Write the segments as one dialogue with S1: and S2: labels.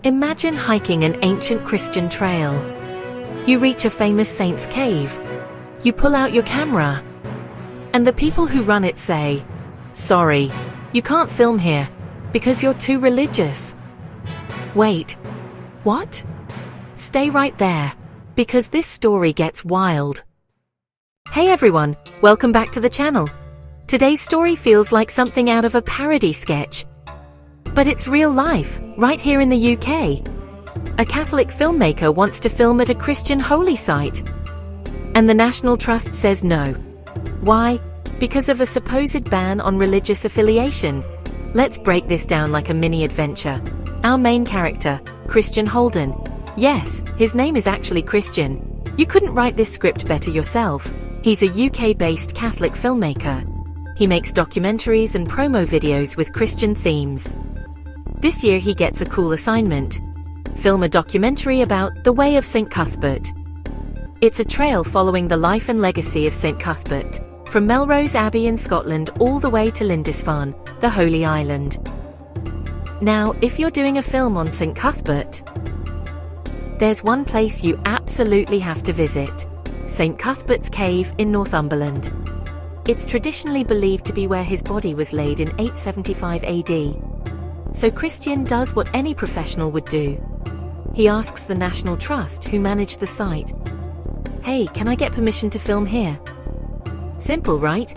S1: Imagine hiking an ancient Christian trail. You reach a famous saint's cave. You pull out your camera. And the people who run it say, "Sorry, you can't film here because you're too religious." Wait, what? Stay right there, because this story gets wild. Hey everyone, welcome back to the channel. Today's story feels like something out of a parody sketch. But it's real life, right here in the UK. A Catholic filmmaker wants to film at a Christian holy site. And the National Trust says no. Why? Because of a supposed ban on religious affiliation. Let's break this down like a mini adventure. Our main character, Christian Holden. Yes, his name is actually Christian. You couldn't write this script better yourself. He's a UK-based Catholic filmmaker. He makes documentaries and promo videos with Christian themes. This year he gets a cool assignment. Film a documentary about the Way of St. Cuthbert. It's a trail following the life and legacy of St. Cuthbert, from Melrose Abbey in Scotland all the way to Lindisfarne, the Holy Island. Now, if you're doing a film on St. Cuthbert, there's one place you absolutely have to visit: St. Cuthbert's Cave in Northumberland. It's traditionally believed to be where his body was laid in 875 AD. So Christian does what any professional would do. He asks the National Trust, who manage the site, "Hey, can I get permission to film here?" Simple, right?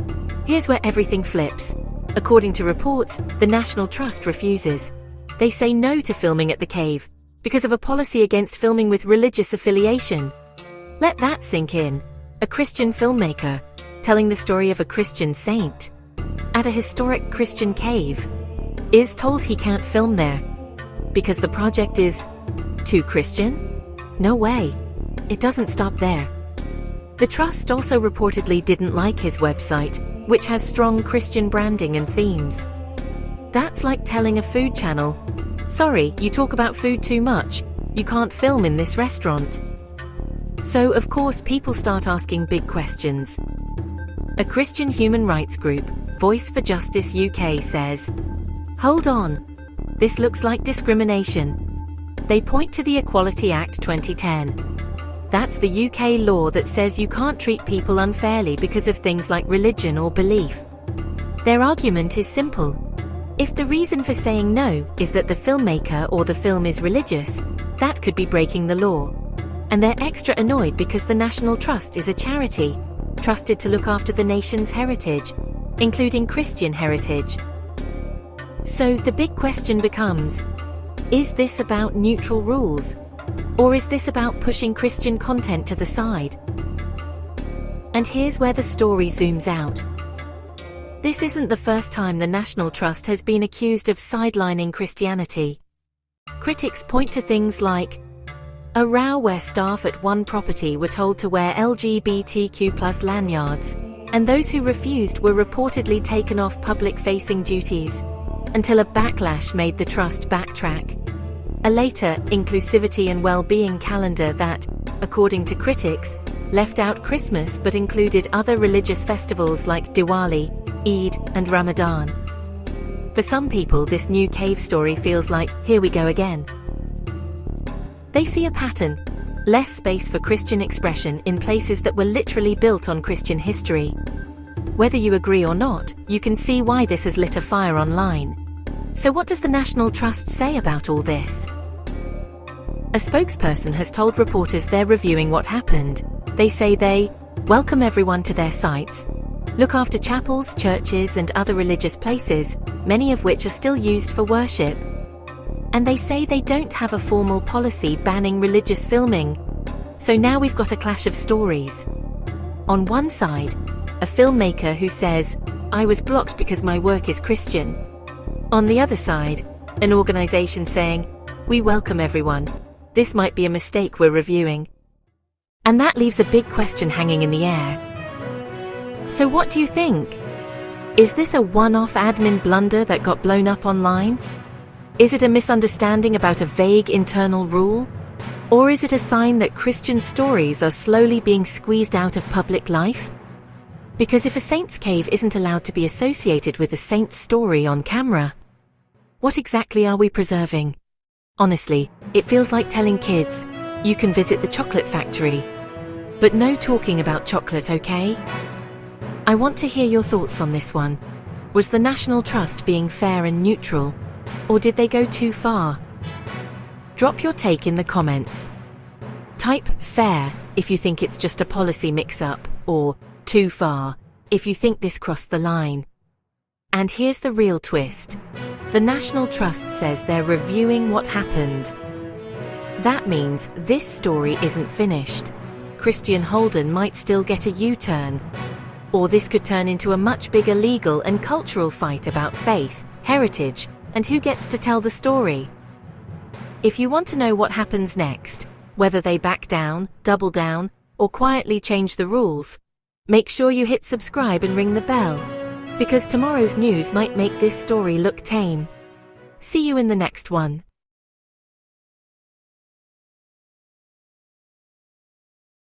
S1: Here's where everything flips. According to reports, the National Trust refuses. They say no to filming at the cave because of a policy against filming with religious affiliation. Let that sink in. A Christian filmmaker telling the story of a Christian saint at a historic Christian cave is told he can't film there because the project is too Christian? No way. It doesn't stop there. The Trust also reportedly didn't like his website, which has strong Christian branding and themes. That's like telling a food channel, "Sorry, you talk about food too much. You can't film in this restaurant." So, of course, people start asking big questions. A Christian human rights group, Voice for Justice UK, says, "Hold on. This looks like discrimination." They point to the Equality Act 2010. That's the UK law that says you can't treat people unfairly because of things like religion or belief. Their argument is simple. If the reason for saying no is that the filmmaker or the film is religious, that could be breaking the law. And they're extra annoyed because the National Trust is a charity, trusted to look after the nation's heritage, including Christian heritage. So the big question becomes, is this about neutral rules? Or is this about pushing Christian content to the side? And here's where the story zooms out. This isn't the first time the National Trust has been accused of sidelining Christianity. Critics point to things like a row where staff at one property were told to wear LGBTQ+ lanyards, and those who refused were reportedly taken off public-facing duties, until a backlash made the Trust backtrack. A later inclusivity and well-being calendar that, according to critics, left out Christmas but included other religious festivals like Diwali, Eid, and Ramadan. For some people, this new cave story feels like, here we go again. They see a pattern: less space for Christian expression in places that were literally built on Christian history. Whether you agree or not, you can see why this has lit a fire online. So what does the National Trust say about all this? A spokesperson has told reporters they're reviewing what happened. They say they welcome everyone to their sites, look after chapels, churches, and other religious places, many of which are still used for worship. And they say they don't have a formal policy banning religious filming. So now we've got a clash of stories. On one side, a filmmaker who says, "I was blocked because my work is Christian." On the other side, an organization saying, "We welcome everyone. This might be a mistake we're reviewing." And that leaves a big question hanging in the air. So what do you think? Is this a one-off admin blunder that got blown up online? Is it a misunderstanding about a vague internal rule? Or is it a sign that Christian stories are slowly being squeezed out of public life? Because if a saint's cave isn't allowed to be associated with a saint's story on camera, what exactly are we preserving? Honestly, it feels like telling kids, you can visit the chocolate factory. But no talking about chocolate, okay? I want to hear your thoughts on this one. Was the National Trust being fair and neutral? Or did they go too far? Drop your take in the comments. Type fair if you think it's just a policy mix-up, or too far if you think this crossed the line. And here's the real twist. The National Trust says they're reviewing what happened. That means this story isn't finished. Christian Holden might still get a U-turn. Or this could turn into a much bigger legal and cultural fight about faith, heritage, and who gets to tell the story. If you want to know what happens next, whether they back down, double down, or quietly change the rules, make sure you hit subscribe and ring the bell, because tomorrow's news might make this story look tame. See you in the next one.